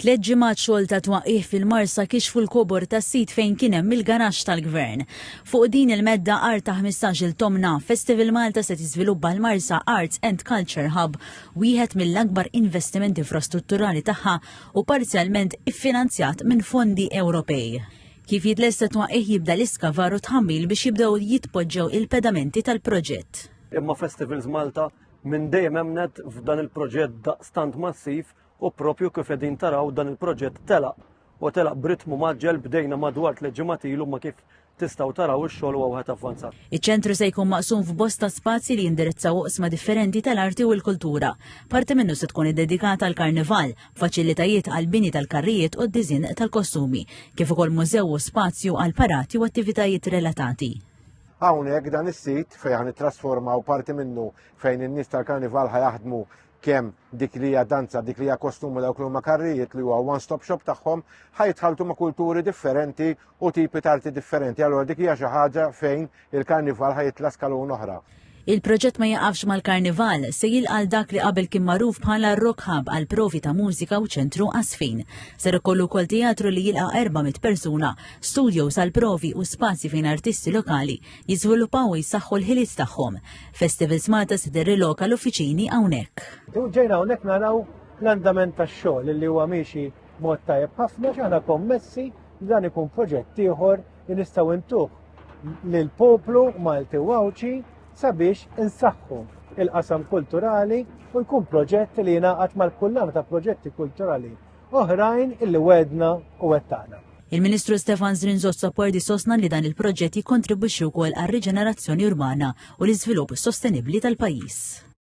Tliet ġimgħat xogħol ta' twaqqih fil-Marsa kixfu l-kobor tas-sit fejn kien hemm il-garaxx tal-Gvern. Fuq din il-medda art ta' 15-il tomna, Festival Malta se tiżviluppa l-Marsa Arts and Culture Hub, wieħed mill-akbar investimenti infrastrutturali tagħha u parzjalment iffinanzjat minn fondi Ewropej. Kif jitlesta twaqqih jibda l-iskavar u tħammil biex jibdew jitpoġġew il-pedamenti tal-proġett. Imma Festivals Malta minn dejjem hemmnet f'dan il-proġett daqstant massiv u propju kif qegħdin taraw dan il-proġett telaq b'ritmu maġġel bdejna madwar 3 ġimgħat ilu ma kif tistgħu taraw ix-xogħol huwa wieħed avvanzat. Iċ-ċentru se jkun maqsum f'bosta spazji li jindirizzaw oqsma differenti tal-arti u l-kultura. Parti minnu se tkun iddedikata għal karnival, faċilitajiet għal bini tal-karrijiet u d-diżin tal-kostumi, kif ukoll mużew u spazju għal parati u attivitajiet relatati. Hawnhekk dan is-sit fejn nittrasformaw parti minnu fejn in-nies tal-karnival ħajaħdmu kemm dik li hija danza, dik li hija kostumu dawk li huma karrijiet li huwa one-stop shop tagħhom ħajtħaltu ma' kulturi differenti u tipi ta' arti differenti. Allura dik hija xi ħaġa fejn il-karnival ħajitla skalun oħra. Il-proġett ma jaqafx mal-karnival, se jilqal dak li qabel kien magħruf bħala Rock Hub għal provi ta' mużika u ċentru għasfin. Ser ikollu wkoll teatru li jilqa' 400 persuna, studios għal provi u spazji fejn artisti lokali jiżviluppaw u jsaħħu l-ħiliet tagħhom. Festivals Malta se tirriloka l-uffiċini hawnhekk. Ġejna hawnhekk naraw l-andament tax-xogħol li huwa miexi mod tajjeb ħafna x'aħna kommessi dan ikun proġett ieħor li nistgħu ntuh lill-poplu Malti Wawċi sabiex insaħħu il-qasam kulturali u jkun proġett li jingħaqad mal-kullam ta' proġetti kulturali oħrajn illi wedna u wettaqna. Il-Ministru Stefan Zrinzos sapporti sostna li dan il-proġett jikkontribwixxi wkoll għar-riġenerazzjoni urbana u l-iżvilupp sostenibbli tal-pajjiż.